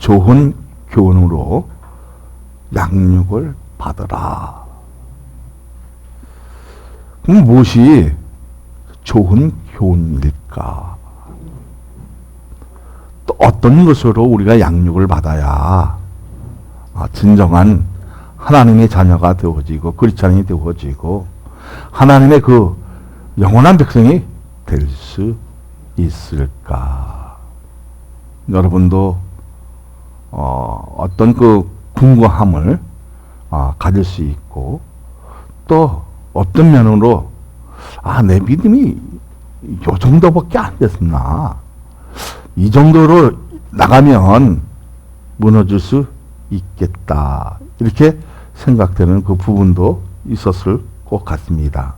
좋은 교훈으로 양육을 받으라. 그럼 무엇이 좋은 교훈일까? 또 어떤 것으로 우리가 양육을 받아야 진정한 하나님의 자녀가 되어지고 그리스도인이 되어지고 하나님의 그 영원한 백성이 될 수 있을까? 여러분도 어떤 그 궁금함을 가질 수 있고 또 어떤 면으로 내 믿음이 요 정도밖에 안 됐나? 이 정도로 나가면 무너질 수 있겠다. 이렇게 생각되는 그 부분도 있었을 것 같습니다.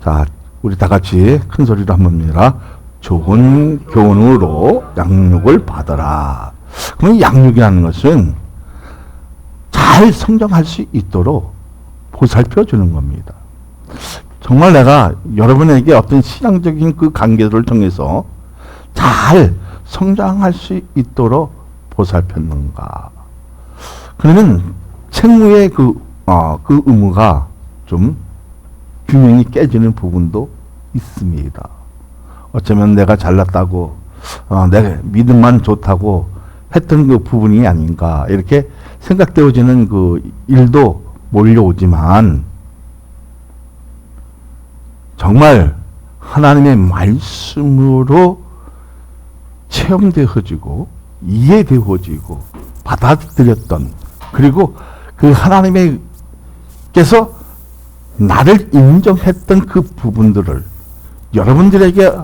자, 우리 다 같이 큰 소리로 한번 합니다. 좋은 교훈으로 양육을 받아라. 그럼 양육이라는 것은 잘 성장할 수 있도록 보살펴 주는 겁니다. 정말 내가 여러분에게 어떤 신앙적인 그 관계를 통해서 잘 성장할 수 있도록 보살폈는가. 그러면 책무의 그 의무가 좀 균형이 깨지는 부분도 있습니다. 어쩌면 내가 잘났다고, 내 믿음만 좋다고 했던 그 부분이 아닌가. 이렇게 생각되어지는 그 일도 몰려오지만, 정말 하나님의 말씀으로 체험되어지고, 이해되어지고, 받아들였던, 그리고 그 하나님께서 나를 인정했던 그 부분들을 여러분들에게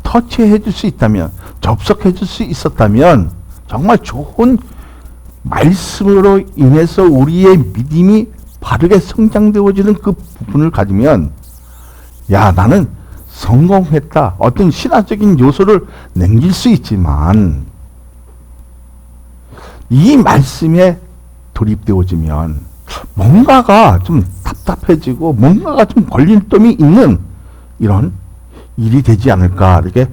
터치해 줄 수 있다면, 접속해 줄 수 있었다면 정말 좋은 말씀으로 인해서 우리의 믿음이 바르게 성장되어지는 그 부분을 가지면 나는 성공했다. 어떤 신화적인 요소를 남길 수 있지만 이 말씀에 돌입되어지면 뭔가가 좀 답답해지고 뭔가가 좀 걸림돌이 있는 이런 일이 되지 않을까. 이렇게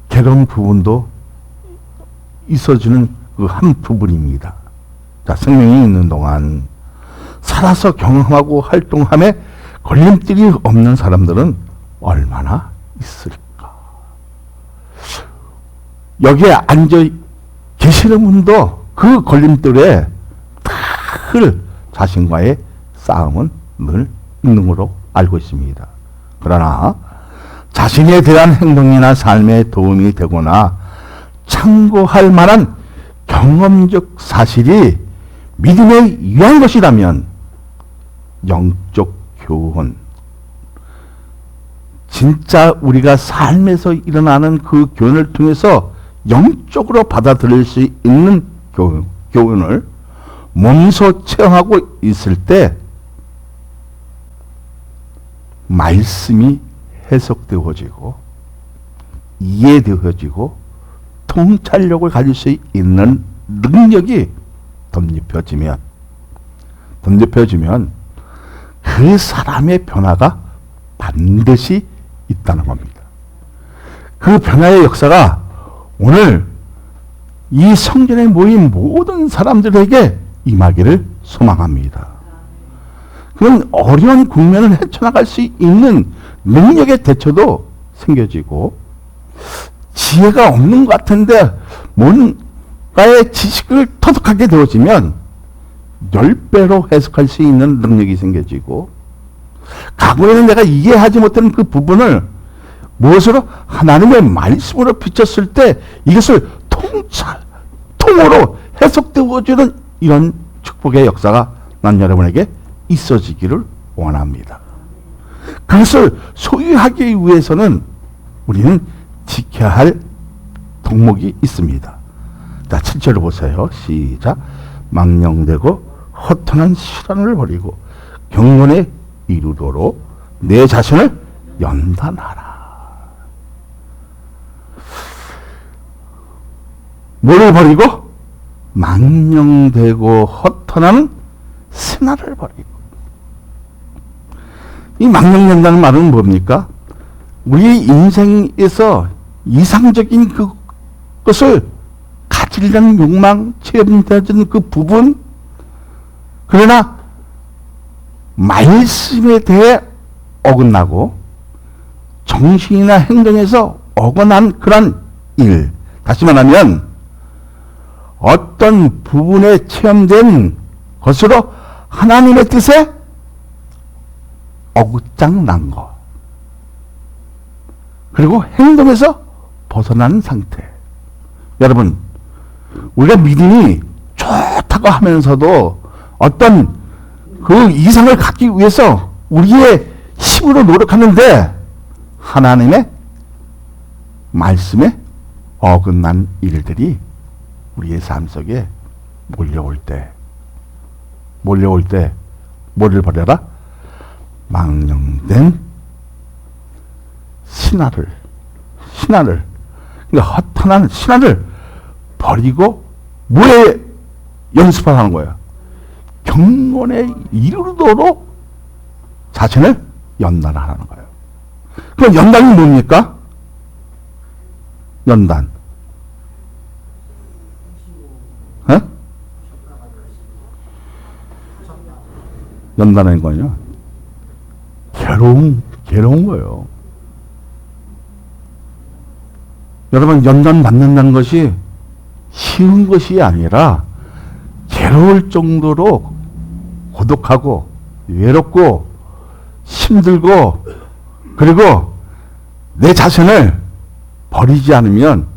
괴로운 부분도 있어주는 그 한 부분입니다. 자, 생명이 있는 동안 살아서 경험하고 활동함에 걸림돌이 없는 사람들은 얼마나 있을까. 여기에 앉아 계시는 분도 그 걸림돌에 늘 자신과의 싸움은 늘 있는 걸로 알고 있습니다. 그러나 자신에 대한 행동이나 삶에 도움이 되거나 참고할 만한 경험적 사실이 믿음에 유한 것이라면 영적 교훈, 진짜 우리가 삶에서 일어나는 그 교훈을 통해서 영적으로 받아들일 수 있는 교훈을 몸소 체험하고 있을 때 말씀이 해석되어지고 이해되어지고 통찰력을 가질 수 있는 능력이 덧입혀지면 그 사람의 변화가 반드시 있다는 겁니다. 그 변화의 역사가 오늘 이 성전에 모인 모든 사람들에게 임하기를 소망합니다. 그런 어려운 국면을 헤쳐나갈 수 있는 능력의 대처도 생겨지고 지혜가 없는 것 같은데 뭔가의 지식을 터득하게 되어지면 10배로 해석할 수 있는 능력이 생겨지고 과거에는 내가 이해하지 못하는 그 부분을 무엇으로? 하나님의 말씀으로 비쳤을 때 이것을 통으로 해석되어지는 이런 축복의 역사가 난 여러분에게 있어지기를 원합니다. 그것을 소유하기 위해서는 우리는 지켜야 할 덕목이 있습니다. 자, 7절을 보세요. 시작. 망령되고 허탄한 시련을 버리고 경건에 이르도록 내 자신을 연단하라. 뭐를 버리고? 망령되고 허탄한 신화를 버리고. 이 망령된다는 말은 뭡니까? 우리 인생에서 이상적인 그것을 가지려는 욕망, 체험되어진 그 부분, 그러나 말씀에 대해 어긋나고 정신이나 행동에서 어긋난 그런 일, 다시 말하면 어떤 부분에 체험된 것으로 하나님의 뜻에 어긋장 난 것, 그리고 행동에서 벗어나는 상태. 여러분, 우리가 믿음이 좋다고 하면서도 어떤 그 이상을 갖기 위해서 우리의 힘으로 노력하는데 하나님의 말씀에 어긋난 일들이 우리의 삶 속에 몰려올 때 뭐를 버려라? 망령된 신화를 그러니까 허탄한 신화를 버리고 뭐에 연습하는 거예요? 경건에 이르도록 자신을 연단하는 거예요. 그럼 연단이 뭡니까? 연단. 에? 연단하는 거요. 괴로운 거예요. 여러분, 연단 받는다는 것이 쉬운 것이 아니라 괴로울 정도로 고독하고 외롭고 힘들고, 그리고 내 자신을 버리지 않으면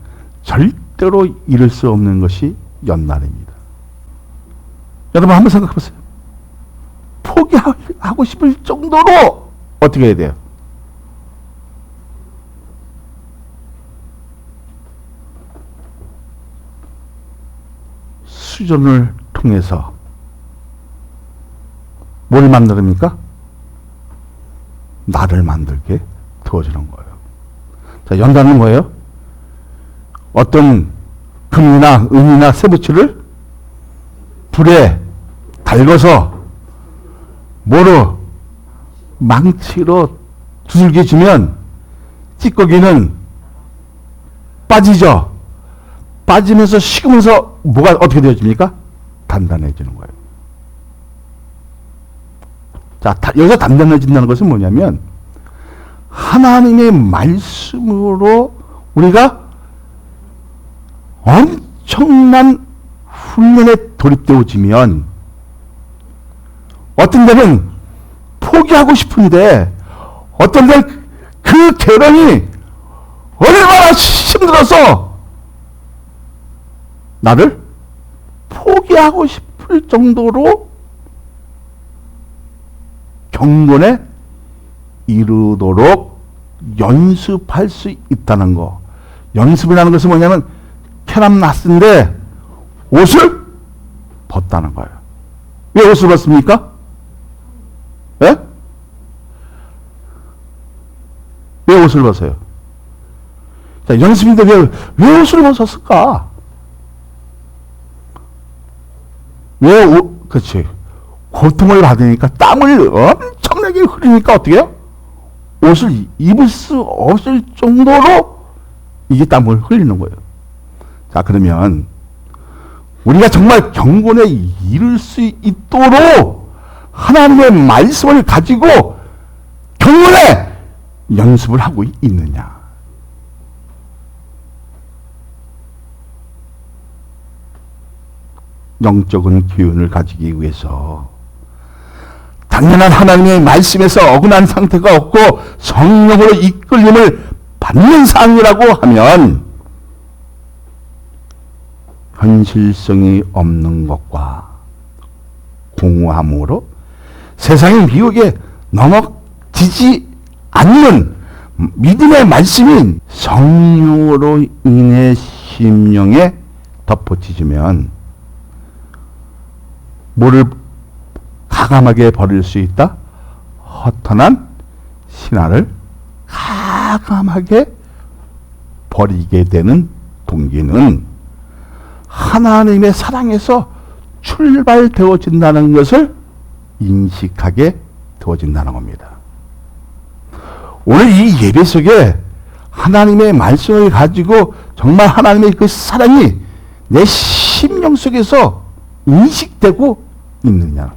절대로 이룰 수 없는 것이 연단입니다. 여러분, 한번 생각해 보세요. 포기하고 싶을 정도로 어떻게 해야 돼요? 수전을 통해서 뭘 만듭니까? 나를 만들게 도와주는 거예요. 자, 연단은 뭐예요? 어떤 금이나 은이나 쇠붙이를 불에 달궈서 뭐로? 망치로 두들겨 주면 찌꺼기는 빠지죠. 빠지면서 식으면서 뭐가 어떻게 되어집니까? 단단해지는 거예요. 자, 여기서 단단해진다는 것은 뭐냐면 하나님의 말씀으로 우리가 엄청난 훈련에 돌입되어지면 어떤 데는 포기하고 싶은데 어떤 데는 그 계량이 얼마나 힘들어서 나를 포기하고 싶을 정도로 경건에 이르도록 연습할 수 있다는 거. 연습이라는 것은 뭐냐면 캐남 났는데 옷을 벗다는 거예요. 왜 옷을 벗습니까? 예? 왜 옷을 벗어요? 자, 연습인데 왜 옷을 벗었을까? 그렇지. 고통을 받으니까 땀을 엄청나게 흘리니까 어떻게 해요? 옷을 입을 수 없을 정도로 이게 땀을 흘리는 거예요. 자, 그러면 우리가 정말 경건에 이를 수 있도록 하나님의 말씀을 가지고 경건에 연습을 하고 있느냐? 영적인 기운을 가지기 위해서 당연한 하나님의 말씀에서 어긋난 상태가 없고 성령으로 이끌림을 받는 상이라고 하면 현실성이 없는 것과 공허함으로 세상의 미혹에 넘어지지 않는 믿음의 말씀인 성령으로 인해 심령에 덧붙이면 뭐를 가감하게 버릴 수 있다? 허탄한 신화를 가감하게 버리게 되는 동기는 하나님의 사랑에서 출발되어진다는 것을 인식하게 되어진다는 겁니다. 오늘 이 예배 속에 하나님의 말씀을 가지고 정말 하나님의 그 사랑이 내 심령 속에서 인식되고 있느냐.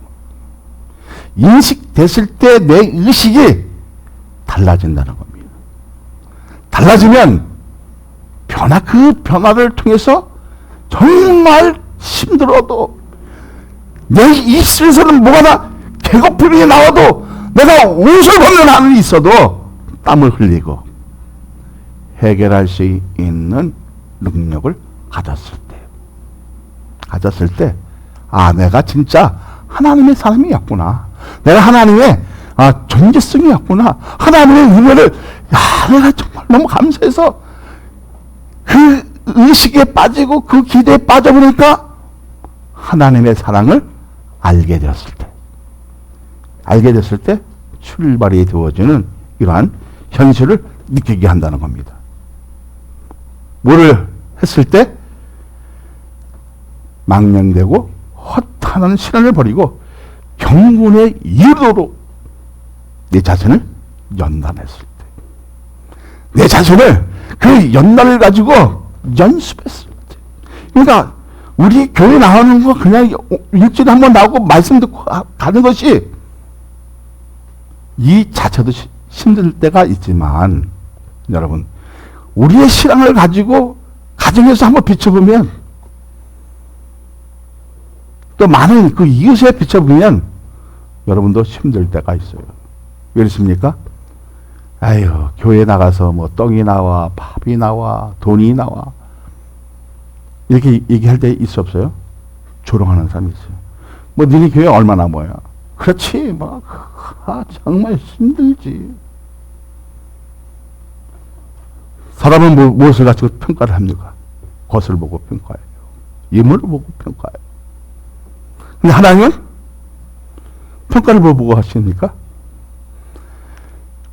인식됐을 때 내 의식이 달라진다는 겁니다. 달라지면 그 변화를 통해서 정말 힘들어도 내 입술에서는 뭐가 나 배고픔이 나와도 내가 옷을 벗는 한이 있어도 땀을 흘리고 해결할 수 있는 능력을 가졌을 때, 내가 진짜 하나님의 사람이었구나. 내가 하나님의 존재성이었구나. 하나님의 은혜를, 내가 정말 너무 감사해서 그 의식에 빠지고 그 기대에 빠져보니까 하나님의 사랑을 알게 됐을 때 출발이 되어지는 이러한 현실을 느끼게 한다는 겁니다. 뭐를 했을 때? 망령되고 허탄한 신앙을 버리고 경건의 이르도록 내 자신을 연단했을 때, 내 자신을 그 연단을 가지고 연습했을 때, 그러니까 우리 교회 나오는 거 그냥 일주일에 한 번 나오고 말씀 듣고 가는 것이 이 자체도 힘들 때가 있지만, 여러분, 우리의 신앙을 가지고 가정에서 한번 비춰보면, 또 많은 그 이웃에 비춰보면 여러분도 힘들 때가 있어요. 왜 그렇습니까? 아유, 교회 나가서 뭐 떡이 나와, 밥이 나와, 돈이 나와, 이렇게 얘기할 때 있어 없어요? 조롱하는 사람이 있어요. 뭐 너네 교회 얼마나 모여? 그렇지, 정말 힘들지. 사람은 무엇을 가지고 평가를 합니까? 것을 보고 평가해요. 인물을 보고 평가해요. 근데 하나님은 평가를 보고 하십니까?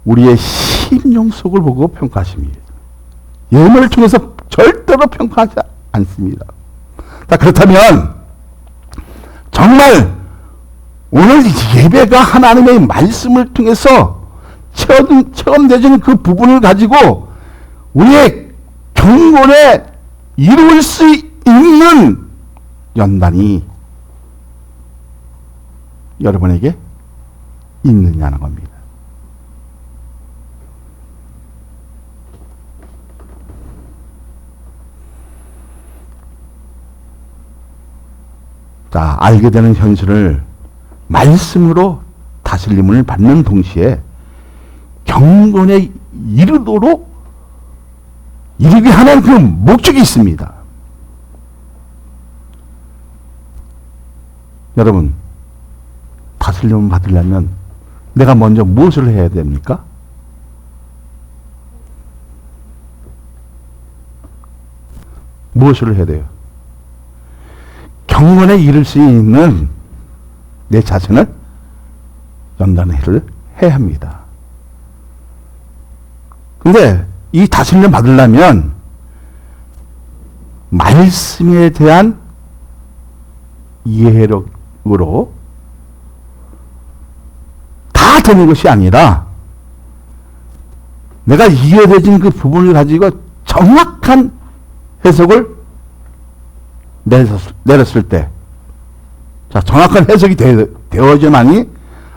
우리의 심령 속을 보고 평가하십니다. 예물을 통해서 절대로 평가하지 않습니다. 그렇다면 정말 오늘 예배가 하나님의 말씀을 통해서 체험되는 그 부분을 가지고 우리의 경건에 이룰 수 있는 연단이 여러분에게 있느냐는 겁니다. 자, 알게 되는 현실을 말씀으로 다스림을 받는 동시에 경건에 이르도록 이르게 하는 그 목적이 있습니다. 여러분, 다스림을 받으려면 내가 먼저 무엇을 해야 됩니까? 무엇을 해야 돼요? 경건에 이를 수 있는 내 자신을 연단을 해야 합니다. 근데 이 다스림을 받으려면 말씀에 대한 이해력으로 다 되는 것이 아니라 내가 이해되진 그 부분을 가지고 정확한 해석을 내렸을 때, 자, 정확한 해석이 되어져야만이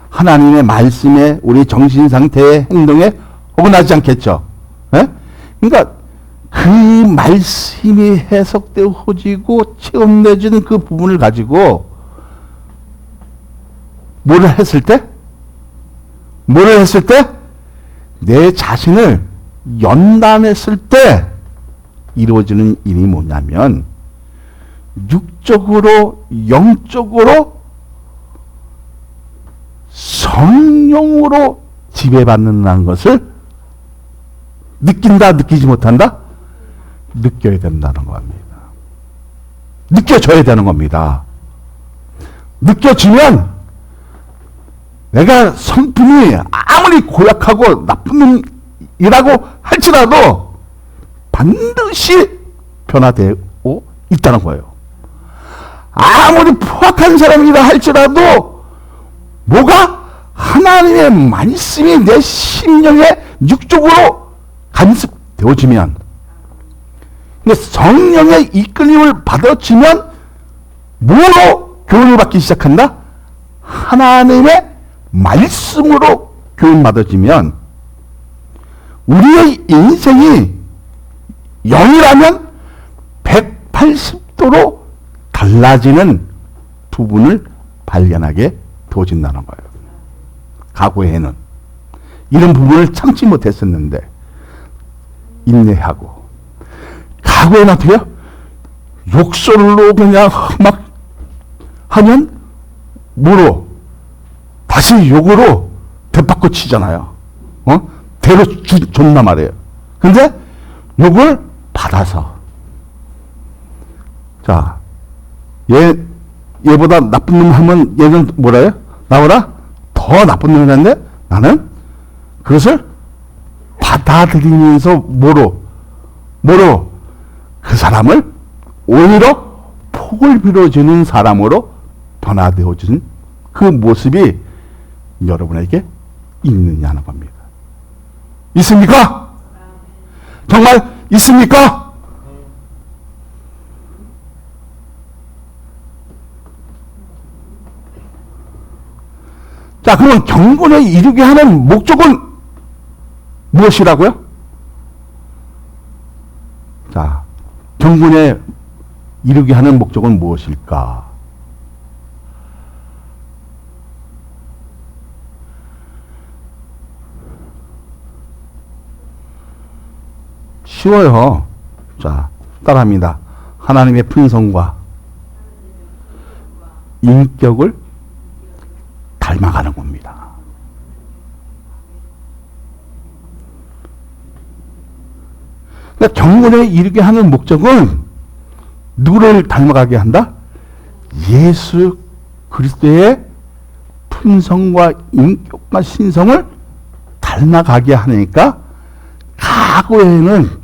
하나님의 말씀에 우리 정신 상태의 행동에 어긋나지 않겠죠. 예? 그러니까 그 말씀이 해석되어지고 체험되어지는 그 부분을 가지고 뭐를 했을 때? 내 자신을 연단했을 때 이루어지는 일이 뭐냐면 육적으로 영적으로 성령으로 지배받는다는 것을 느낀다, 느끼지 못한다? 느껴야 된다는 겁니다. 느껴져야 되는 겁니다. 느껴지면 내가 성품이 아무리 고약하고 나쁜 놈이라고 할지라도 반드시 변화되고 있다는 거예요. 아무리 포악한 사람이라 할지라도 뭐가 하나님의 말씀이 내 심령에 육적으로 간섭되어지면 근데 성령의 이끌림을 받아지면 뭐로 교훈을 받기 시작한다? 하나님의 말씀으로 교훈 받아지면 우리의 인생이 0이라면 180도로 달라지는 부분을 발견하게 되어진다는 거예요. 과거에는 이런 부분을 참지 못했었는데 인내하고, 과거에는 어떻게 해요? 욕설로 그냥 막 하면 뭐로? 다시 욕으로 대받고 치잖아요. 대로 줬나 말이에요. 근데 욕을 받아서, 자, 얘보다 나쁜 놈 하면 얘는 뭐라 해요? 나보다 더 나쁜 놈이 했는데 나는 그것을 받아들이면서 뭐로 그 사람을 오히려 폭을 빌어주는 사람으로 변화되어진 그 모습이 여러분에게 있느냐는 겁니다. 있습니까? 정말 있습니까? 자, 그러면 경건에 이르게 하는 목적은 무엇이라고요? 자, 경건에 이르게 하는 목적은 무엇일까? 쉬워요. 자, 따라합니다. 하나님의 품성과 인격을 닮아가는 겁니다. 그러니까 경건에 이르게 하는 목적은 누구를 닮아가게 한다? 예수 그리스도의 품성과 인격과 신성을 닮아가게 하니까, 과거에는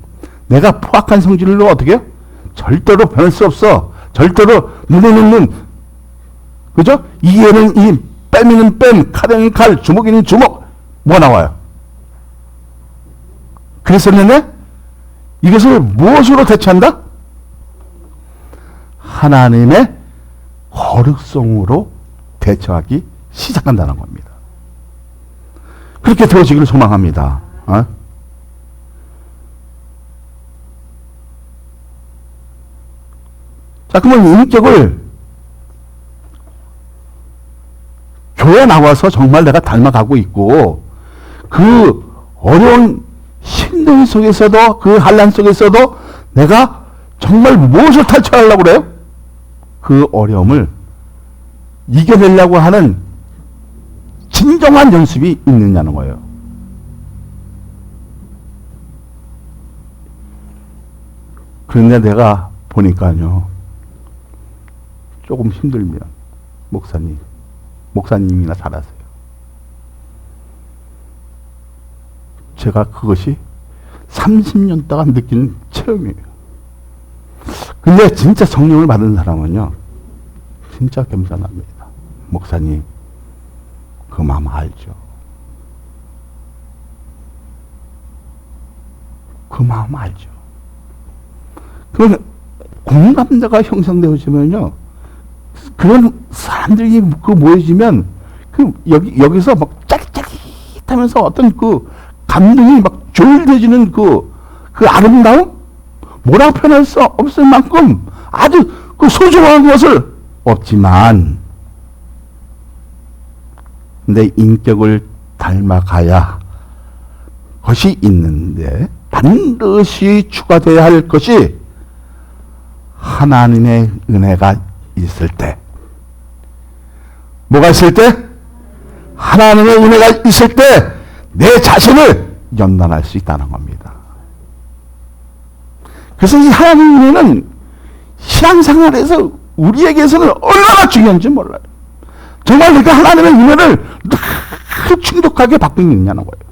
내가 포악한 성질로 어떻게 해요? 절대로 변할 수 없어. 절대로 눈에는 눈, 그죠? 이에는 이, 뺨에는 뺨, 칼에는 칼, 주먹에는 주먹. 뭐 나와요? 그랬었는데 이것을 무엇으로 대체한다? 하나님의 거룩성으로 대처하기 시작한다는 겁니다. 그렇게 되어지기를 소망합니다. 자, 그러면 인격을 교회 나와서 정말 내가 닮아가고 있고, 그 어려운 힘든 속에서도, 그 환난 속에서도 내가 정말 무엇을 탈출하려고 그래요? 그 어려움을 이겨내려고 하는 진정한 연습이 있느냐는 거예요. 그런데 내가 보니까요, 조금 힘들면 목사님이나 잘하세요. 제가 그것이 30년 동안 느낀 체험이에요. 근데 진짜 성령을 받은 사람은요, 진짜 겸손합니다. 목사님, 그 마음 알죠? 그 마음 알죠? 그러면 공감대가 형성되어지면요, 그런 사람들이 그 모여지면 그 여기서 막 짜릿짜릿하면서 어떤 그 감동이 막 조율되어지는 그 아름다움, 뭐라 표현할 수 없을 만큼 아주 그 소중한 것을 없지만, 내 인격을 닮아가야 것이 있는데, 반드시 추가되어야 할 것이 하나님의 은혜가 있을 때. 뭐가 있을 때? 하나님의 은혜가 있을 때 내 자신을 연단할 수 있다는 겁니다. 그래서 이 하나님의 은혜는 신앙생활에서 우리에게서는 얼마나 중요한지 몰라요. 정말 내가 하나님의 은혜를 늘 충족하게 받고 있느냐는 거예요.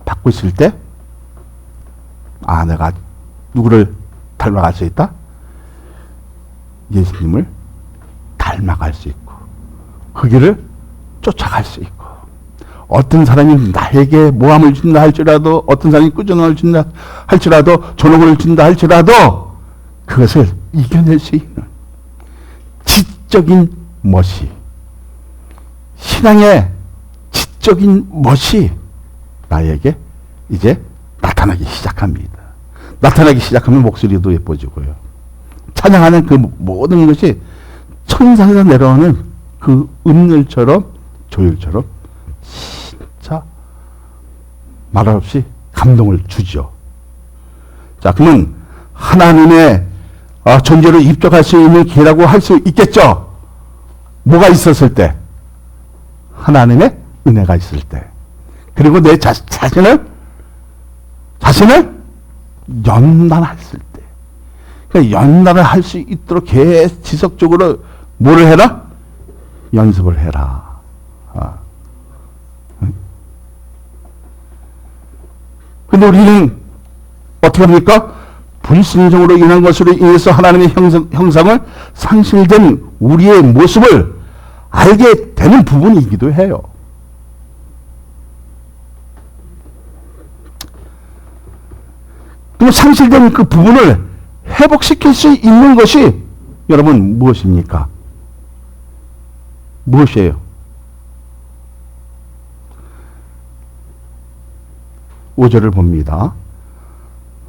받고 있을 때, 아, 내가 누구를 닮아갈 수 있다? 예수님을 닮아갈 수 있고, 그 길을 쫓아갈 수 있고, 어떤 사람이 나에게 모함을 준다 할지라도, 어떤 사람이 꾸준함을 준다 할지라도, 존엄을 준다 할지라도 그것을 이겨낼 수 있는 지적인 멋이, 신앙의 지적인 멋이 나에게 이제 나타나기 시작합니다. 나타나기 시작하면 목소리도 예뻐지고요. 찬양하는 그 모든 것이 천상에서 내려오는 그 음률처럼, 조율처럼 진짜 말할 없이 감동을 주죠. 자, 그러면 하나님의 존재로 입적할 수 있는 기회라고 할 수 있겠죠. 뭐가 있었을 때? 하나님의 은혜가 있을 때. 그리고 내 자신을 연단했을 때. 그러니까 연단을 할 수 있도록 계속 지속적으로 뭐를 해라? 연습을 해라. 근데 우리는 어떻게 합니까? 불순종으로 인한 것으로 인해서 하나님의 형상을 상실된 우리의 모습을 알게 되는 부분이기도 해요. 그럼 상실된 그 부분을 회복시킬 수 있는 것이 여러분 무엇입니까? 무엇이에요? 5절을 봅니다.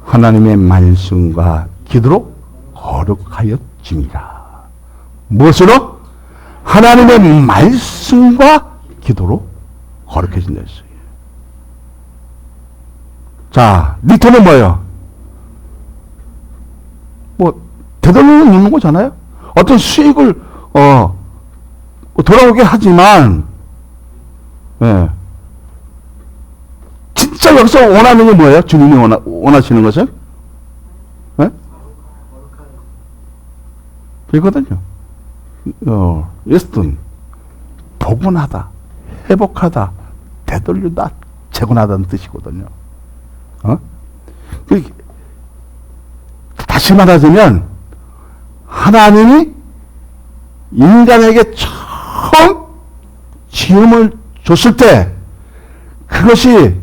하나님의 말씀과 기도로 거룩하였지니라. 무엇으로? 하나님의 말씀과 기도로 거룩해진다 했어요. 자, 리터는 뭐예요? 되돌려 놓는 거잖아요. 어떤 수익을 돌아오게 하지만, 예. 진짜 여기서 원하는 게 뭐예요? 주님이 원하시는 것은? 예? 이거든요. 예스턴 복원하다, 회복하다, 되돌리다, 재건하다는 뜻이거든요. 다시 말하자면 하나님이 인간에게 처음 지음을 줬을 때 그것이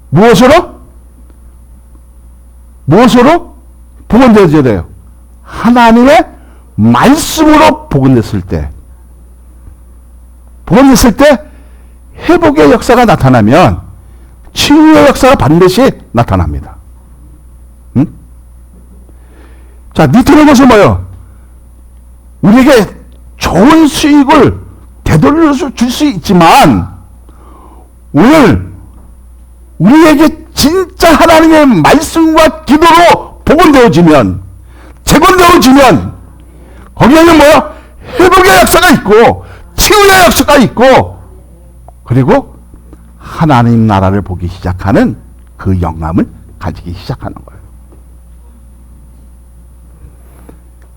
무엇으로 복원되어져야 돼요? 하나님의 말씀으로 복원됐을 때, 회복의 역사가 나타나면 치유의 역사가 반드시 나타납니다. 응? 자, 니트는 것은 뭐예요? 우리에게 좋은 수익을 되돌려 줄 수 있지만 오늘 우리에게 진짜 하나님의 말씀과 기도로 복원되어지면, 재건되어지면 거기에는 뭐야? 회복의 역사가 있고 치유의 역사가 있고, 그리고 하나님 나라를 보기 시작하는 그 영감을 가지기 시작하는 거예요.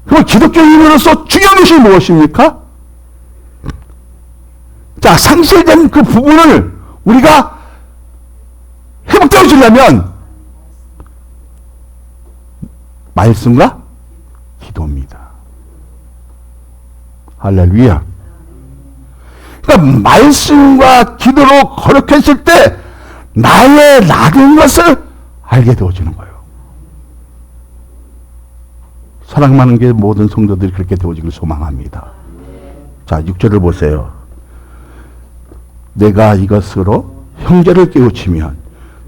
그럼 기독교인으로서 중요한 것이 무엇입니까? 자, 상실된 그 부분을 우리가 회복되어지려면 말씀과 기도입니다. 할렐루야. 그러니까 말씀과 기도로 거룩했을 때 나의 나된 것을 알게 되어지는 거예요. 사랑 많은 게 모든 성도들이 그렇게 되어지길 소망합니다. 자, 6절을 보세요. 내가 이것으로 형제를 깨우치면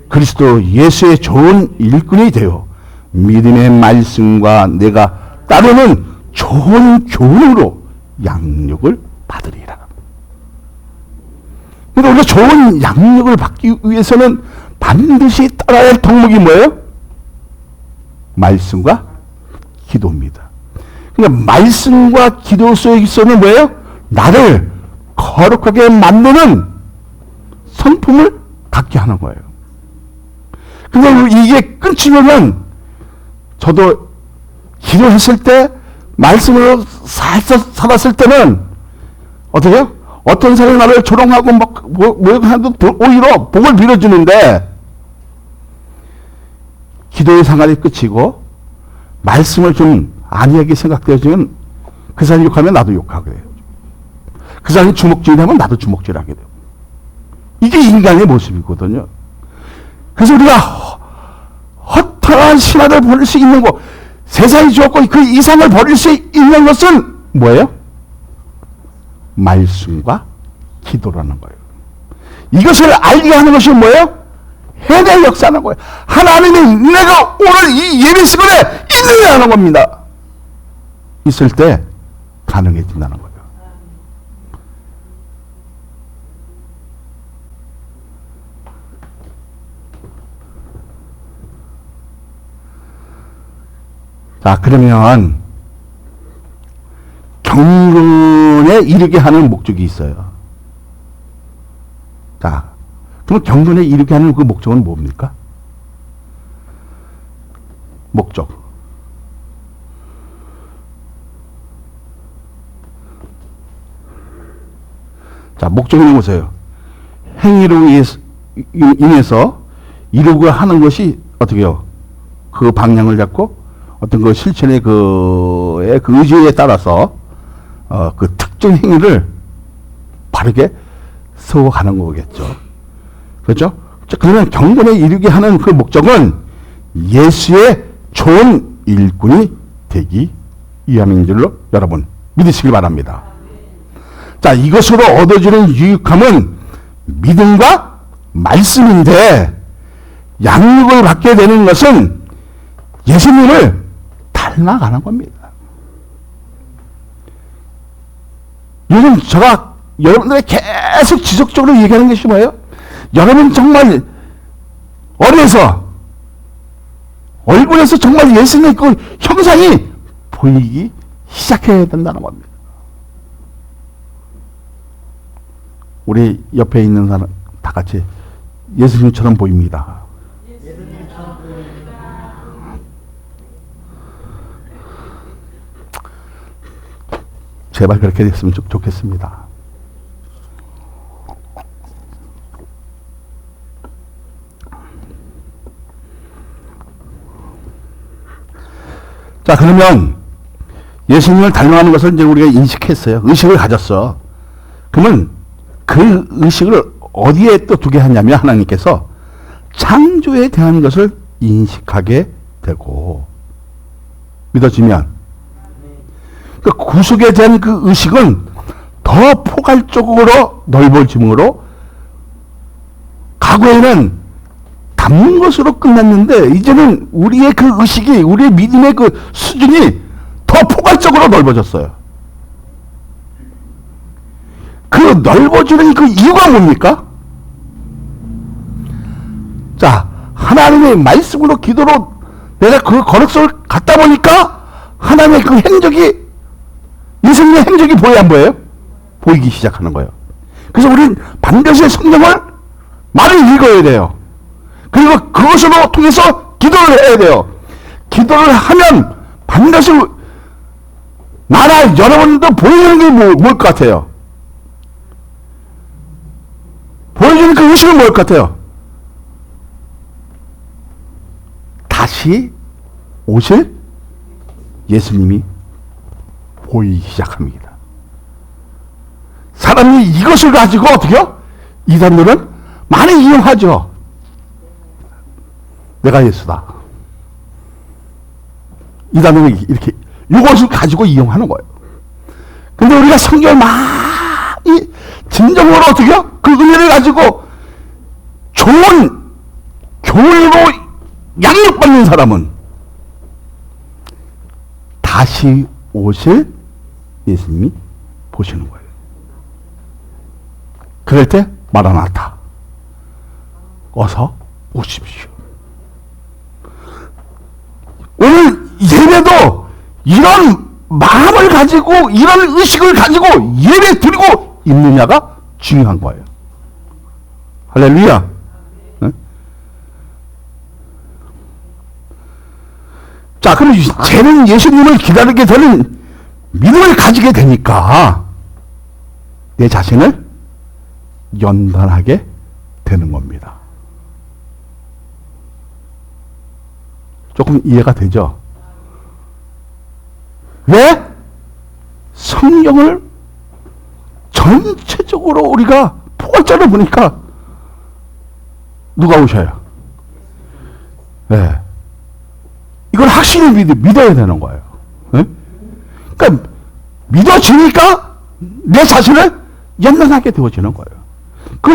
그리스도 예수의 좋은 일꾼이 되어 믿음의 말씀과 내가 따르는 좋은 교훈으로 양육을 받으리라. 그러니까 우리가 좋은 양육을 받기 위해서는 반드시 따라야 할 덕목이 뭐예요? 말씀과 기도입니다. 그러니까 말씀과 기도 속에서는 뭐예요? 나를 거룩하게 만드는 성품을 갖게 하는 거예요. 근데 이게 끊치면은 저도 기도했을 때 말씀으로 살았을 때는 어떻게 해요? 어떤 사람이 나를 조롱하고 모욕하도 오히려 복을 빌어주는데 기도의 상관이 끝이고 말씀을 좀 안이하게 생각되어지면 그 사람이 욕하면 나도 욕하게 돼요. 그 사람이 주먹질하면 나도 주먹질하게 돼요. 이게 인간의 모습이거든요. 그래서 우리가 허탈한 신화를 버릴 수 있는 것, 세상이 주었고 그 이상을 버릴 수 있는 것은 뭐예요? 말씀과 기도라는 거예요. 이것을 알게 하는 것이 뭐예요? 해내 역사하는 거예요. 하나님이 내가 오늘 이 예배 시간에 있느냐 하는 겁니다. 있을 때 가능해진다는 거예요. 자, 그러면 경건에 이르게 하는 목적이 있어요. 자, 그럼 경건에 이르게 하는 그 목적은 뭡니까? 목적. 자, 목적은 보세요. 행위로 인해서 이루고 하는 것이 어떻게 해요? 그 방향을 잡고 어떤 그 실천의 그 의지에 따라서 그 특정 행위를 바르게 세워가는 거겠죠. 그렇죠? 그러면 경건에 이르게 하는 그 목적은 예수의 좋은 일꾼이 되기 위함인 줄로 여러분 믿으시길 바랍니다. 자, 이것으로 얻어지는 유익함은 믿음과 말씀인데 양육을 받게 되는 것은 예수님을 닮아가는 겁니다. 요즘 제가 여러분들에게 계속 지속적으로 얘기하는 것이 뭐예요? 여러분 정말 어려서 얼굴에서 정말 예수님의 그 형상이 보이기 시작해야 된다는 겁니다. 우리 옆에 있는 사람 다 같이 예수님처럼 보입니다. 제발 그렇게 됐으면 좋겠습니다. 자, 그러면 예수님을 닮아가는 것을 이제 우리가 인식했어요. 의식을 가졌어. 그러면 그 의식을 어디에 또 두게 하냐면 하나님께서 창조에 대한 것을 인식하게 되고 믿어지면 그 구속에 대한 그 의식은 더 포괄적으로 넓어짐으로 과거에는 담는 것으로 끝났는데 이제는 우리의 그 의식이 우리의 믿음의 그 수준이 더 포괄적으로 넓어졌어요. 그 넓어지는 그 이유가 뭡니까? 자, 하나님의 말씀으로 기도로 내가 그 거룩성을 갖다 보니까 하나님의 그 행적이 예수님의 행적이 보여야 안 보여요? 보이기 시작하는 거예요. 그래서 우리는 반드시 성경을 많이 읽어야 돼요. 그리고 그것으로 통해서 기도를 해야 돼요. 기도를 하면 반드시 나나 여러분도 보이는 게 뭘 것 같아요? 보여주는 그 의식은 뭘 것 같아요? 다시 오실 예수님이 보이기 시작합니다. 사람이 이것을 가지고 어떻게요? 이단들은 많이 이용하죠. 내가 예수다. 이단들은 이렇게 이것을 가지고 이용하는 거예요. 근데 우리가 성경을 많이 진정으로 어떻게요? 그 은혜를 가지고 좋은 교회로 양육받는 사람은 다시 오실 예수님이 보시는 거예요. 그럴 때 마라나타 어서 오십시오. 오늘 예배도 이런 마음을 가지고 이런 의식을 가지고 예배 드리고 있느냐가 중요한 거예요. 할렐루야. 네? 자, 그럼 쟤는 예수님을 기다리게 되는 믿음을 가지게 되니까 내 자신을 연단하게 되는 겁니다. 조금 이해가 되죠? 왜? 성경을 전체적으로 우리가 포괄적으로 보니까 누가 오셔요? 네. 이걸 확실히 믿어야 되는 거예요. 네? 그러니까 믿어지니까 내 자신을 연단하게 되어지는 거예요. 그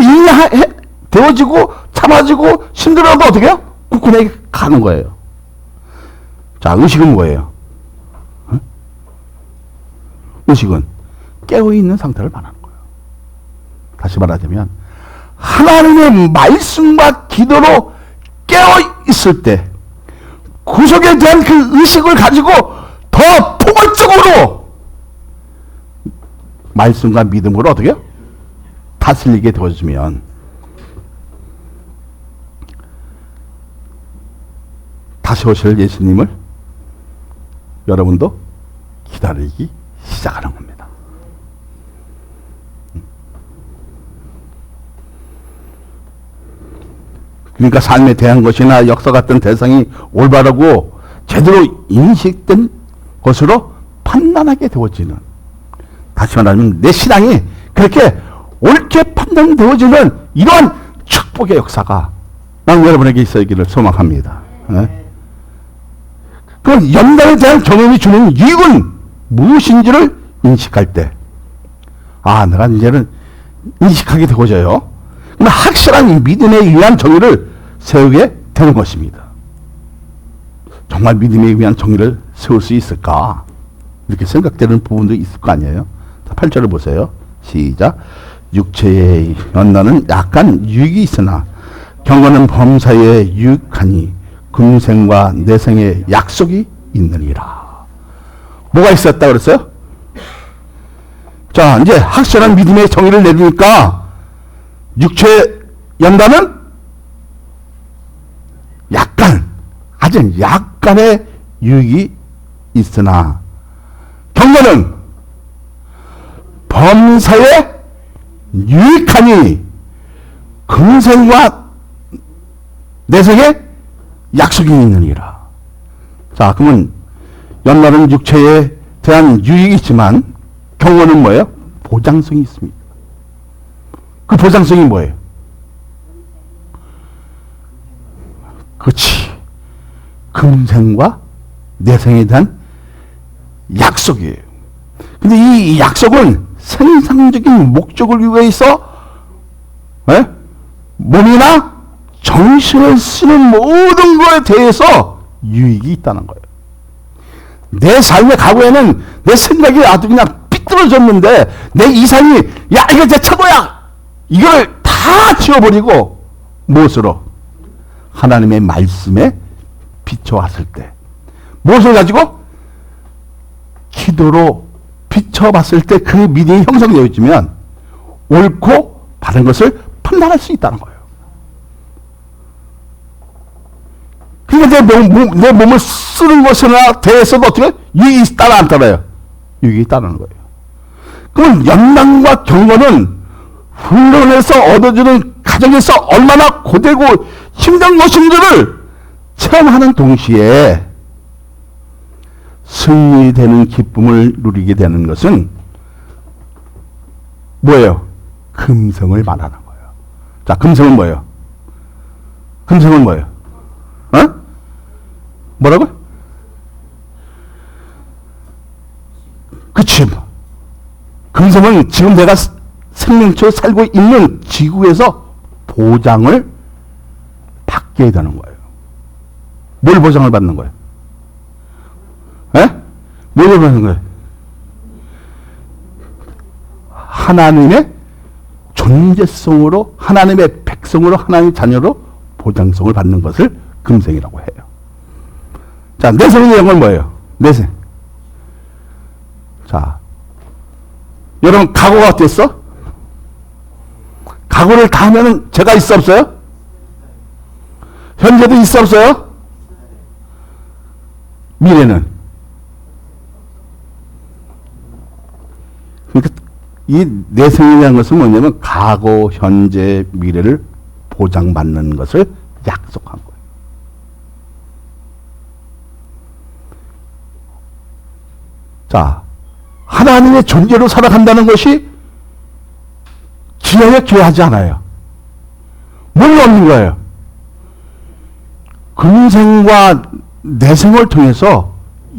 되어지고 참아지고 힘들어도 어떻게 해요? 굳건하게 가는 거예요. 자, 의식은 뭐예요? 네? 의식은 깨어있는 상태를 말하는 거예요. 다시 말하자면 하나님의 말씀과 기도로 깨어있을 때 구속에 대한 그 의식을 가지고 더 포괄적으로 말씀과 믿음으로 어떻게 해요? 다스리게 되어지면 다시 오실 예수님을 여러분도 기다리기 시작하는 겁니다. 그러니까 삶에 대한 것이나 역사 같은 대상이 올바르고 제대로 인식된 것으로 판단하게 되어지는, 다시 말하면 내 신앙이 그렇게 옳게 판단되어지는 이러한 축복의 역사가 난 여러분에게 있어야기를 소망합니다. 네? 그럼 연단에 대한 경험이 주는 이익은 무엇인지를 인식할 때, 아, 내가 이제는 인식하게 되어져요. 확실한 믿음에 의한 정의를 세우게 되는 것입니다. 정말 믿음에 의한 정의를 세울 수 있을까? 이렇게 생각되는 부분도 있을 거 아니에요? 8절을 보세요. 시작. 육체의 연단은 약간 유익이 있으나 경건은 범사에 유익하니 금생과 내생의 약속이 있느니라. 뭐가 있었다 그랬어요? 자, 이제 확실한 믿음의 정의를 내리니까 육체의 연단은 약간, 아주 약간의 유익이 있으나 경건은 범사에 유익하니 금생과 내생에 약속이 있느니라. 자, 그러면 연단은 육체에 대한 유익이 있지만 경건은 뭐예요? 보장성이 있습니다. 그 보장성이 뭐예요? 그렇지. 금생과 내생에 대한 약속이에요. 근데 이 약속은 생산적인 목적을 위해서 몸이나 정신을 쓰는 모든 것에 대해서 유익이 있다는 거예요. 내 삶의 과거에는 내 생각이 아주 그냥 삐뚤어졌는데 내 이상이 야 이거 내 최고야 이걸 다 지워버리고 무엇으로? 하나님의 말씀에 비춰왔을 때 무엇을 가지고? 기도로 비춰봤을 때 그 믿음이 형성되어 있으면 옳고 바른 것을 판단할 수 있다는 거예요. 그러니까 내 몸을 쓰는 것이나 대해서도 어떻게 유익이 따라 안 따라요? 유익이 따르는 거예요. 그럼 연단과 경건은 훈련에서 얻어지는 과정에서 얼마나 고되고 힘든 것인지를 체험하는 동시에 승리되는 기쁨을 누리게 되는 것은 뭐예요? 금성을 말하는 거예요. 자, 금성은 뭐예요? 금성은 뭐예요? 어? 뭐라고? 그치. 금성은 지금 내가 생명체로 살고 있는 지구에서 보장을 받게 되는 거예요. 뭘 보장을 받는 거예요? 뭘 받는 거예요? 하나님의 존재성으로, 하나님의 백성으로, 하나님의 자녀로 보장성을 받는 것을 금생이라고 해요. 자, 내생이라는 건 뭐예요? 내생. 자, 여러분 각오가 어땠어? 각오를 다 하면은 죄가 있어 없어요? 현재도 있어 없어요? 미래는? 그러니까 이 내생이라는 것은 뭐냐면 과거, 현재, 미래를 보장받는 것을 약속한 거예요. 자, 하나님의 존재로 살아간다는 것이 기회에 기회하지 않아요. 뭘 얻는 거예요? 금생과 내생을 통해서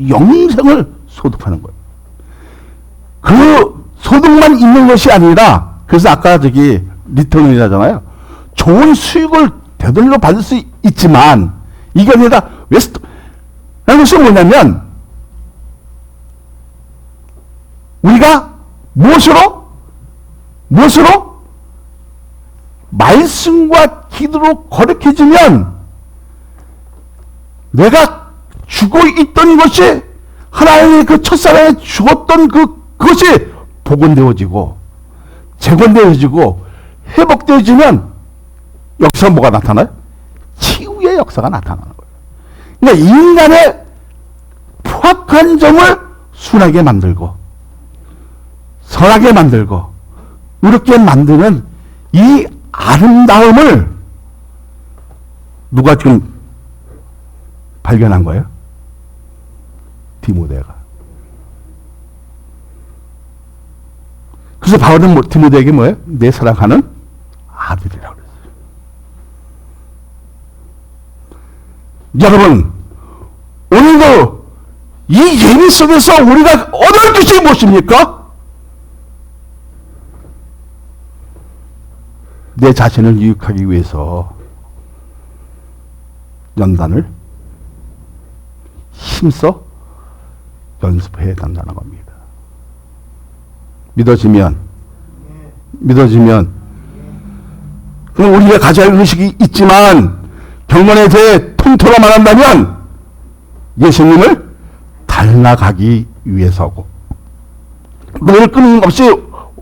영생을 소득하는 거예요. 그 소득만 있는 것이 아니라, 그래서 아까 저기 리턴이라잖아요. 좋은 수익을 되돌려 받을 수 있지만 이게 아니라 라는 것이 뭐냐면, 우리가 무엇으로 말씀과 기도로 거룩해지면 내가 죽어 있던 것이, 하나님의 그 첫사랑에 죽었던 그것이 복원되어지고 재건되어지고 회복되어지면 역사 뭐가 나타나요? 치유의 역사가 나타나는 거예요. 그러니까 인간의 포악한 점을 순하게 만들고 선하게 만들고 이렇게 만드는 이 아름다움을 누가 지금 발견한 거예요? 디모데가. 그래서 바울은 디모데에게 뭐예요? 내 사랑하는 아들이라고 그랬어요. 여러분, 오늘도 이 예배 속에서 우리가 얻을 것이 무엇입니까? 내 자신을 유익하기 위해서 연단을 힘써 연습해야 된다는 겁니다. 믿어지면 그럼 우리가 가져야 할 의식이 있지만 경건에 대해 통틀어 말한다면 예수님을 닮아가기 위해서고, 그를 끊임없이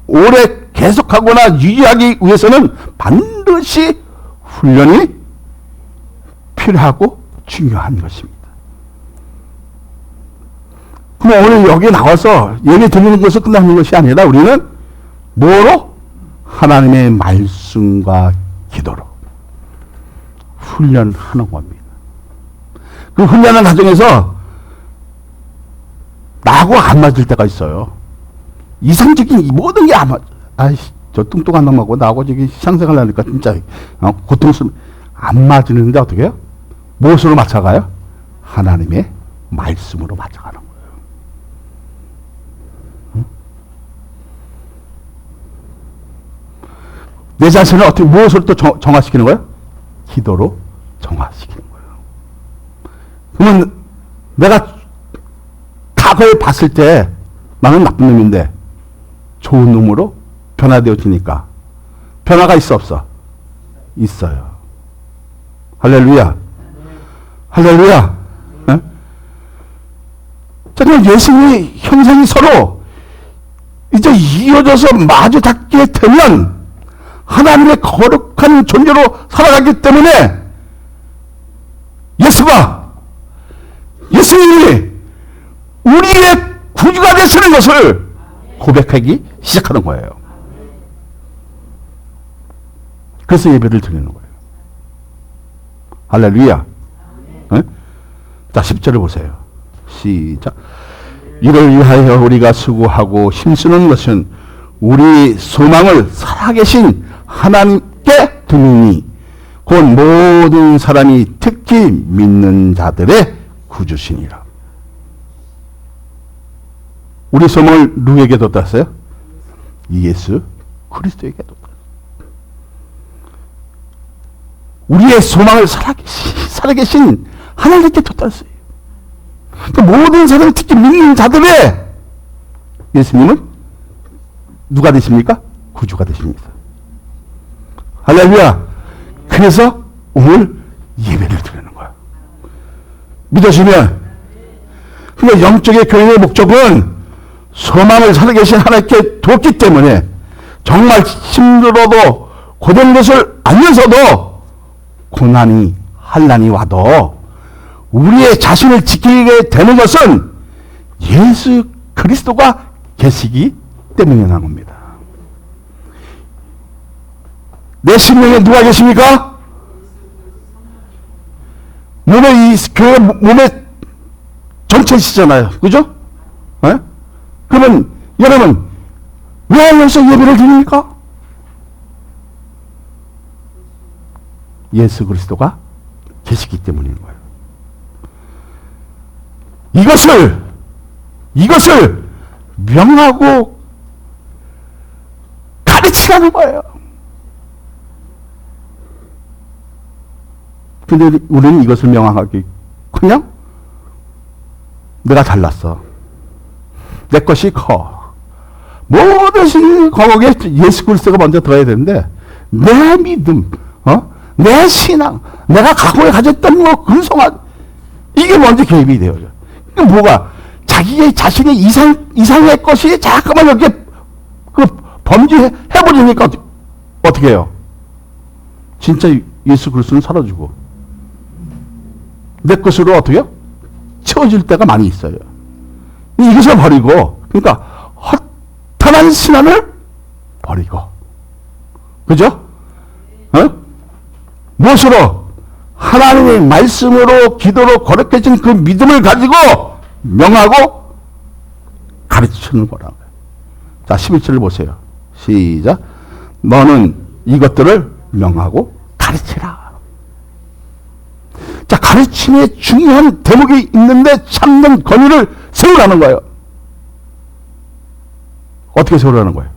오래 계속하거나 유지하기 위해서는 반드시 훈련이 필요하고 중요한 것입니다. 그럼 오늘 여기 나와서 예배 드리는 것을 끝나는 것이 아니라 우리는 뭐로? 하나님의 말씀과 기도로 훈련하는 겁니다. 그 훈련하는 과정에서 나하고 안 맞을 때가 있어요. 이상적인 모든 게 안 맞아. 아이씨, 저 뚱뚱한 놈하고 나하고 저기 상생하려니까 진짜 고통스러워. 안 맞는데 어떻게 해요? 무엇으로 맞춰가요? 하나님의 말씀으로 맞춰가는 거예요. 응? 내 자신을 어떻게, 무엇으로 또 정화시키는 거예요? 기도로 정화시키는 거예요. 그러면 내가 과거에 봤을 때 나는 나쁜 놈인데 좋은 놈으로 변화되어지니까, 변화가 있어 없어? 있어요. 할렐루야. 할렐루야. 네? 자, 그럼 예수님의 형상이 서로 이제 이어져서 마주 닿게 되면 하나님의 거룩한 존재로 살아가기 때문에 예수님이 우리의 구주가 되시는 것을 고백하기 시작하는 거예요. 그래서 예배를 드리는 거예요. 할렐루야. 네? 자, 10절을 보세요. 시작. 이를 위하여 우리가 수고하고 힘쓰는 것은 우리 소망을 살아계신 하나님께 두니 곧 모든 사람이 특히 믿는 자들의 구주시니라. 우리 소망을 누구에게 뒀어요? 예수 그리스도에게 뒀어요. 우리의 소망을 살아계신 하나님께 뒀어요. 그러니까 모든 사람, 특히 믿는 자들의 예수님은 누가 되십니까? 구주가 되십니다. 할렐루야. 그래서 오늘 예배를 드리는 거야. 믿으시면. 그러니까 영적의 교회의 목적은 소망을 살아계신 하나님께 뒀기 때문에 정말 힘들어도 고된 것을 알면서도 고난이 환난이 와도 우리의 자신을 지키게 되는 것은 예수 그리스도가 계시기 때문이라는 겁니다. 내 심령에 누가 계십니까? 교회 몸의 전체시잖아요. 그죠? 네? 그러면 여러분 왜 여기서 예배를 드립니까? 예수 그리스도가 계시기 때문인 거예요. 이것을 명하고 가르치라는 거예요. 근데 우리는 이것을 명하기 그냥 내가 잘났어. 내 것이 커. 모든 거기에 예수 그리스도가 먼저 들어야 되는데 내 믿음, 내 신앙, 내가 과거에 가졌던 근성한 이게 먼저 개입이 되어져. 그러니까 뭐가 자기의 자신의 이상의 것이 자꾸만 이렇게 범죄해버리니까 어떻게 해요? 진짜 예수 그리스도는 사라지고 내 것으로 어떻게 해요? 채워질 때가 많이 있어요. 이것을 버리고, 그러니까 허탄한 신앙을 버리고, 그죠? 무엇으로? 하나님의 말씀으로 기도로 거룩해진 그 믿음을 가지고 명하고 가르치는 거라고요. 자, 11절을 보세요. 시작. 너는 이것들을 명하고 가르치라. 자, 가르침에 중요한 대목이 있는데 참는 권위를 세우라는 거예요. 어떻게 세우라는 거예요?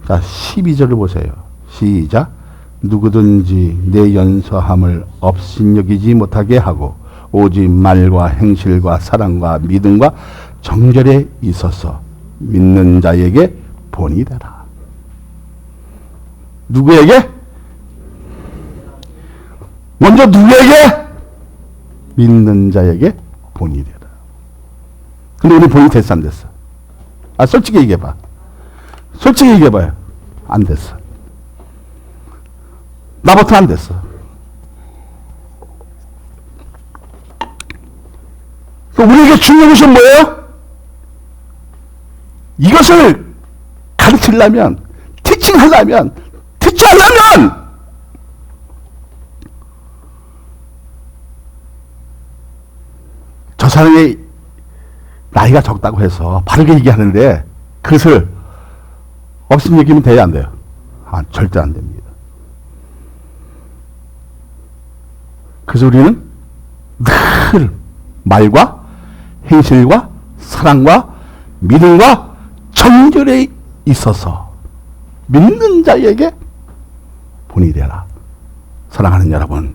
자, 12절을 보세요. 시작. 누구든지 내 연서함을 업신여기지 못하게 하고 오직 말과 행실과 사랑과 믿음과 정절에 있어서 믿는 자에게 본이 되라. 누구에게? 먼저 누구에게? 믿는 자에게 본이 되라. 근데 우리 본이 됐어 안 됐어? 솔직히 얘기해봐. 솔직히 얘기해봐요. 안 됐어. 나부터 안 됐어. 우리에게 중요한 것은 뭐예요? 이것을 가르치려면, 티칭하려면 저 사람이 나이가 적다고 해서 바르게 얘기하는데 그것을 없음 얘기면 돼야 안 돼요? 절대 안 됩니다. 그래서 우리는 늘 말과 행실과 사랑과 믿음과 정절에 있어서 믿는 자에게 본이 되라. 사랑하는 여러분,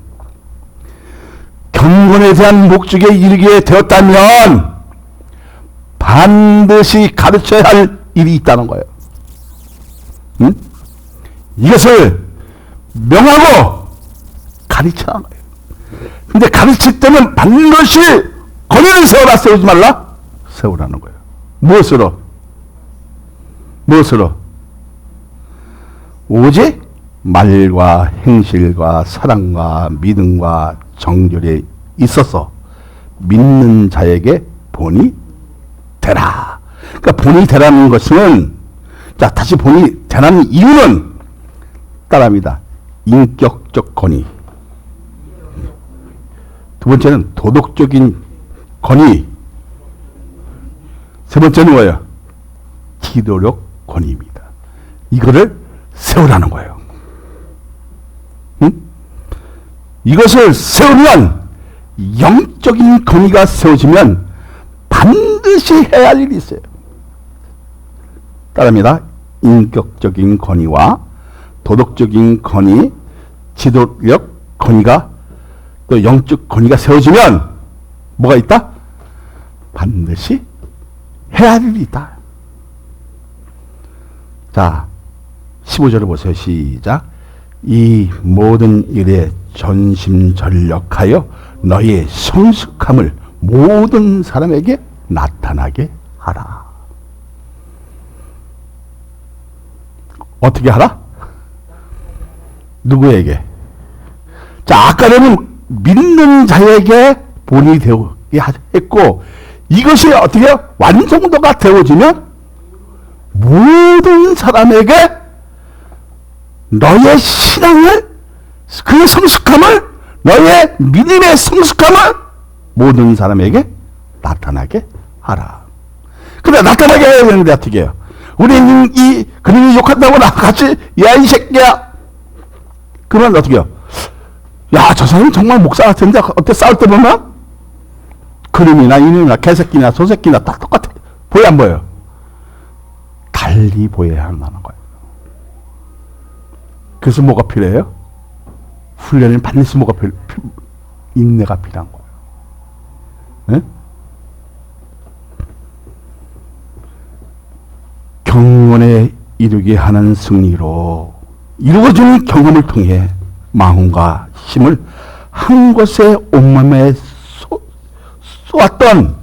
경건에 대한 목적에 이르게 되었다면 반드시 가르쳐야 할 일이 있다는 거예요. 응? 이것을 명하고 가르치라는 거예요. 근데 가르칠 때는 반드시 권위를 세워라, 세우지 말라? 세우라는 거예요. 무엇으로? 오직 말과 행실과 사랑과 믿음과 정절에 있어서 믿는 자에게 본이 되라. 그러니까 본이 되라는 것은, 자, 다시 본이 되라는 이유는 따라합니다. 인격적 권위. 두 번째는 도덕적인 권위. 세 번째는 뭐예요? 기도력 권위입니다. 이거를 세우라는 거예요. 응? 이것을 세우면, 영적인 권위가 세워지면 반드시 해야 할 일이 있어요. 따라합니다. 인격적인 권위와 도덕적인 권위, 지도력 권위가, 또 영적 권위가 세워지면 뭐가 있다? 반드시 해야 할 일이 있다. 자, 15절을 보세요. 시작. 이 모든 일에 전심전력하여 너의 성숙함을 모든 사람에게 나타나게 하라. 어떻게 하라? 누구에게? 자, 아까는 믿는 자에게 본이 되게 했고, 이것이 어떻게 완성도가 되어지면 모든 사람에게 너의 신앙을, 그 성숙함을, 너의 믿음의 성숙함을 모든 사람에게 나타나게 하라. 근데 나타나게 해야 되는데 어떻게 해요? 우리는 그림이 욕한다고 나 같이, 야, 이 새끼야! 그러면 어떻게 해요? 야, 저 사람 정말 목사 같은데 어때 싸울 때 보면 그놈이나 이놈이나 개새끼나 소새끼나 다 똑같아. 보여 안 보여요? 달리 보여야 한다는 거예요. 그래서 뭐가 필요해요? 훈련은 반드시 뭐가 인내가 필요한 거예요. 네? 경건에 이르게 하는 승리로 이루어지는 경험을 통해 마음과 힘을 한 곳에 온몸에 쏘았던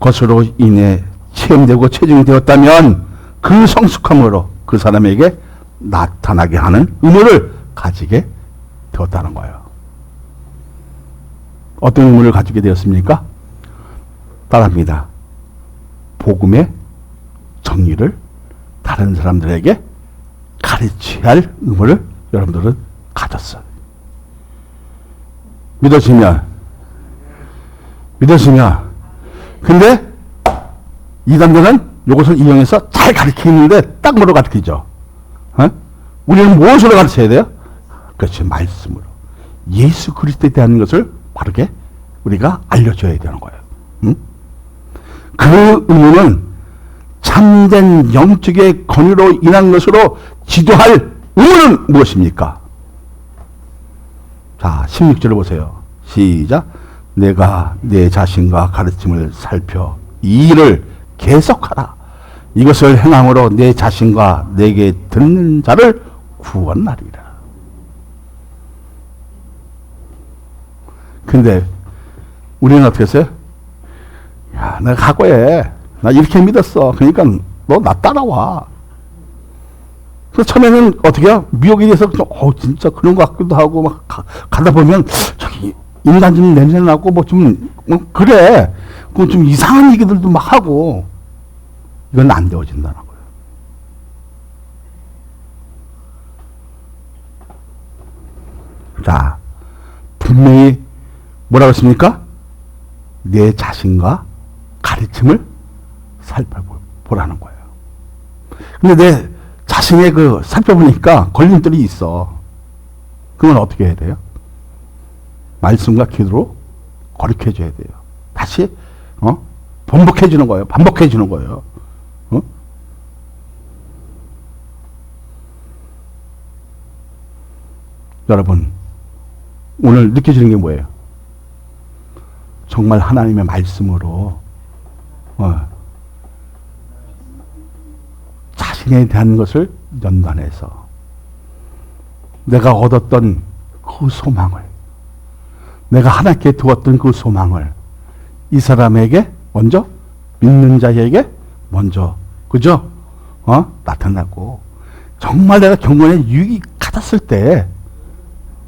것으로 인해 체험되고 체증되었다면 그 성숙함으로 그 사람에게 나타나게 하는 의무를 가지게 되었다는 거예요. 어떤 의무를 가지게 되었습니까? 따라합니다. 복음의 정의를 다른 사람들에게 가르쳐야 할 의무를 여러분들은 가졌어요. 믿어지면. 근데 이단들은 이것을 이용해서 잘 가르치는데 딱 뭐로 가르치죠? 어? 우리는 무엇으로 가르쳐야 돼요? 그렇지, 말씀으로. 예수 그리스도에 대한 것을 바르게 우리가 알려줘야 되는 거예요. 응? 그 의무는 참된 영적의 권위로 인한 것으로 지도할 의무는 무엇입니까? 자, 16절을 보세요. 시작. 내가 내 자신과 가르침을 살펴 이 일을 계속하라. 이것을 행함으로 내 자신과 내게 듣는 자를 구원하리라. 근데 우리는 어떻게 했어요? 야, 내가 각오해. 나 이렇게 믿었어. 그러니까 너 나 따라와. 그래서 처음에는 어떻게 해요? 미혹에 대해서 진짜 그런 것 같기도 하고 막 가다 보면 저기 인간적인 냄새 나고 뭐 좀 그래. 그 좀 이상한 얘기들도 막 하고 이건 안 되어진다는 거예요. 자, 분명히 뭐라고 했습니까? 내 자신과 가르침을 살펴보라는 거예요. 근데 내 자신의 그 살펴보니까 걸림돌이 있어. 그건 어떻게 해야 돼요? 말씀과 기도로 거룩해 줘야 돼요. 다시 번복해 주는 거예요. 반복해 주는 거예요. 여러분, 오늘 느껴지는 게 뭐예요? 정말 하나님의 말씀으로 자신에 대한 것을 연단해서 내가 얻었던 그 소망을, 내가 하나님께 두었던 그 소망을 이 사람에게 먼저, 믿는 자에게 먼저, 그죠? 나타나고, 정말 내가 경건에 유익이 가졌을 때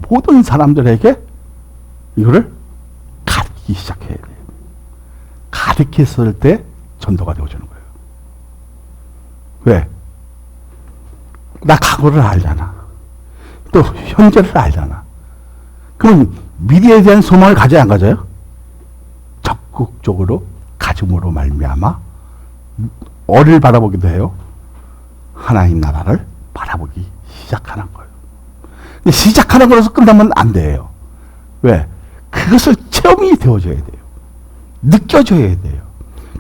모든 사람들에게 이거를 가르치기 시작해야 돼요. 가르쳤을 때 전도가 되어주는 거예요. 왜? 나 과거를 알잖아. 또 현재를 알잖아. 그럼 미래에 대한 소망을 가져야 안 가져요? 적극적으로 가짐으로 말미암아 어를 바라보기도 해요. 하나님 나라를 바라보기 시작하는 거예요. 근데 시작하는 거라서 끝나면 안 돼요. 왜? 그것을 체험이 되어줘야 돼요. 느껴져야 돼요.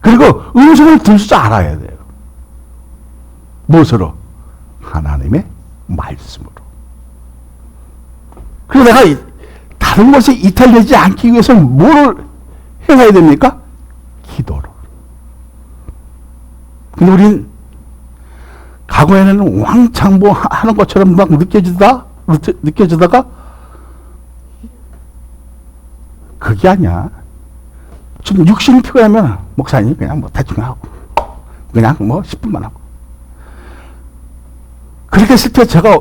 그리고 음성을 들 줄 알아야 돼요. 무엇으로? 하나님의 말씀으로. 그리고 내가 다른 것에 이탈되지 않기 위해서는 뭐를 행해야 됩니까? 기도로. 근데 우린 과거에는 왕창 뭐 하는 것처럼 막 느껴지다가 그게 아니야. 좀 육신이 피곤하면 목사님 그냥 뭐 대충 하고 그냥 뭐 10분만 하고 그렇게 했을 때 제가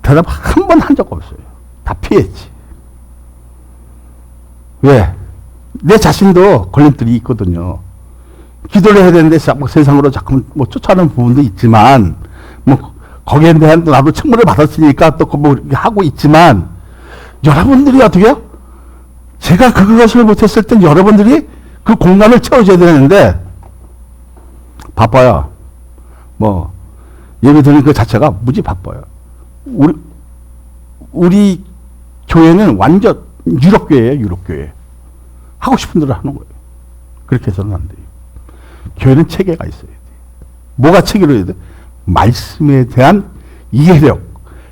대답 한 번 한 적 없어요. 다 피했지. 왜? 내 자신도 걸림돌이 있거든요. 기도를 해야 되는데 세상으로 자꾸 뭐 쫓아오는 부분도 있지만 뭐 거기에 대한 나도 청문을 받았으니까 또 뭐 하고 있지만 여러분들이 어떻게 해요? 제가 그것을 못했을 땐 여러분들이 그 공간을 채워줘야 되는데 바빠요. 뭐 예배 드리는 그 자체가 무지 바빠요. 우리 교회는 완전 유럽교회예요, 유럽교회. 하고 싶은 대로 하는 거예요. 그렇게 해서는 안 돼요. 교회는 체계가 있어야 돼요. 뭐가 체계로 해야 돼요? 말씀에 대한 이해력,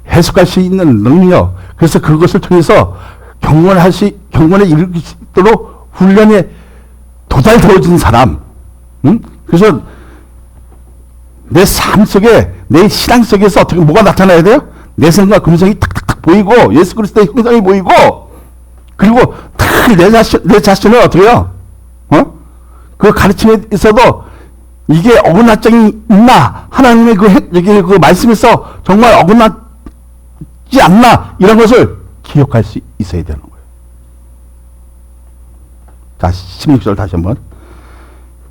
해석할 수 있는 능력, 그래서 그것을 통해서 경건에 이르기 수 있도록 훈련에 도달되어진 사람, 응? 그래서 내 삶 속에, 내 신앙 속에서 어떻게 뭐가 나타나야 돼요? 내 생각, 금성이 탁탁탁 보이고, 예수 그리스도의 형상이 보이고, 그리고 탁 내 자신을 어떻게 해요? 그 가르침에 있어도 이게 어긋난 점이 있나? 하나님의 그 말씀에서 정말 어긋나지 않나? 이런 것을 기억할 수 있어야 되는 거예요. 자, 16절 다시 한번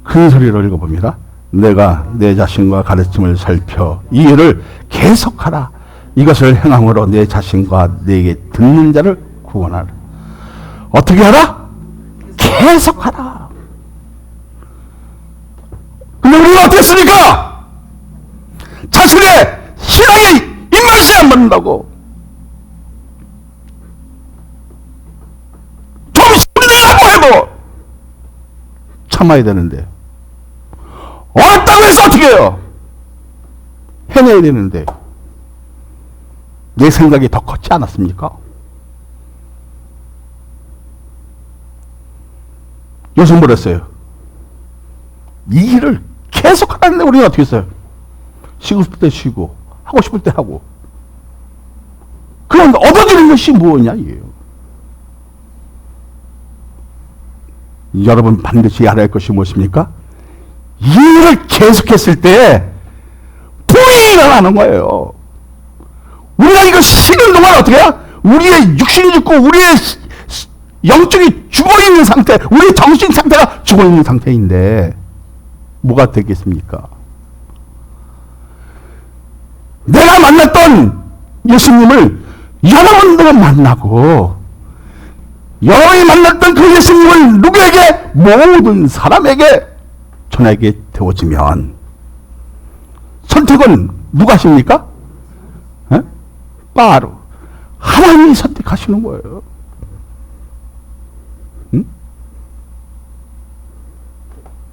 큰 소리로 읽어봅니다. 내가 내 자신과 가르침을 살펴 이 일을 계속하라. 이것을 행함으로 내 자신과 내게 듣는 자를 구원하라. 어떻게 하라? 계속하라. 근데 우리는 어떻겠습니까? 자신의 신앙의 입맛이 안 맞는다고. 좀 힘들다고 해도 참아야 되는데. 어렵다고 해서 어떻게 해요? 해내야 되는데. 내 생각이 더 컸지 않았습니까? 요즘 뭐랬어요? 이 일을 계속 하는데 우리는 어떻게 했어요? 쉬고 싶을 때 쉬고 하고 싶을 때 하고. 그럼 얻어지는 것이 무엇이냐 이게요. 여러분 반드시 알아야 할 것이 무엇입니까? 이 일을 계속했을 때 불이 일어나는 거예요. 우리가 이거 쉬는 동안 어떻게 해요? 우리의 육신이 죽고 우리의 영적이 죽어있는 상태, 우리의 정신 상태가 죽어있는 상태인데 뭐가 되겠습니까? 내가 만났던 예수님을 여러분들과 만나고 여러분이 만났던 그 예수님을 누구에게? 모든 사람에게 전하게 되어지면 선택은 누가 하십니까? 바로 하나님이 선택하시는 거예요. 응?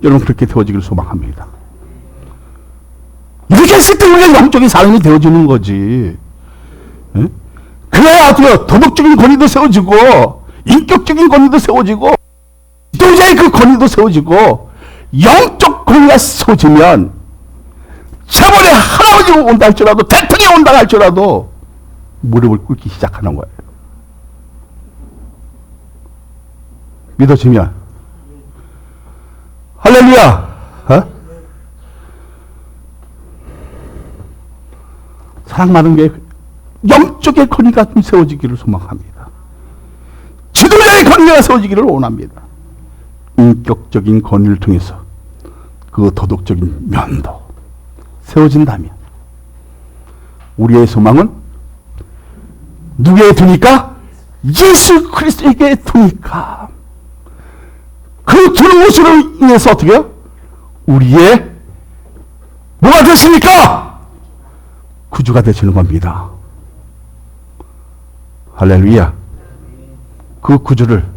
여러분 그렇게 되어지기를 소망합니다. 이렇게 했을 때 우리가 영적인 사람이 되어지는 거지. 응? 그래야 어떻게 도덕적인 권위도 세워지고 인격적인 권위도 세워지고 지도자의 그 권위도 세워지고 영적 권위가 세워지면 재벌의 할아버지가 온다 할지라도 대통령이 온다 할지라도 무릎을 꿇기 시작하는 거예요. 믿어지면 할렐루야. 사랑 많은 게 영적의 권위가 좀 세워지기를 소망합니다. 지도자의 권위가 세워지기를 원합니다. 인격적인 권위를 통해서 그 도덕적인 면도 세워진다면 우리의 소망은 누구에게 두니까? 예수 그리스도에게 두니까. 그 두는 것으로 인해서 어떻게 해요? 우리의 뭐가 되십니까? 구주가 되시는 겁니다. 할렐루야. 그 구주를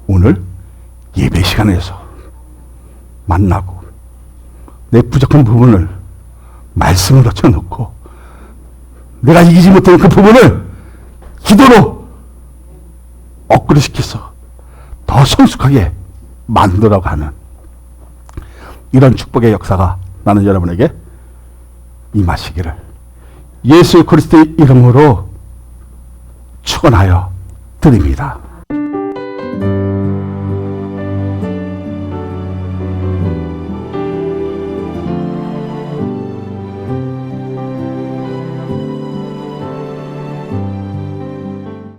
오늘 예배 시간에서 만나고 내 부족한 부분을 말씀으로 쳐놓고 내가 이기지 못하는 그 부분을 기도로 업그레이드시켜서 더 성숙하게 만들어가는 이런 축복의 역사가 나는 여러분에게 임하시기를 예수 그리스도의 이름으로 축원하여 드립니다.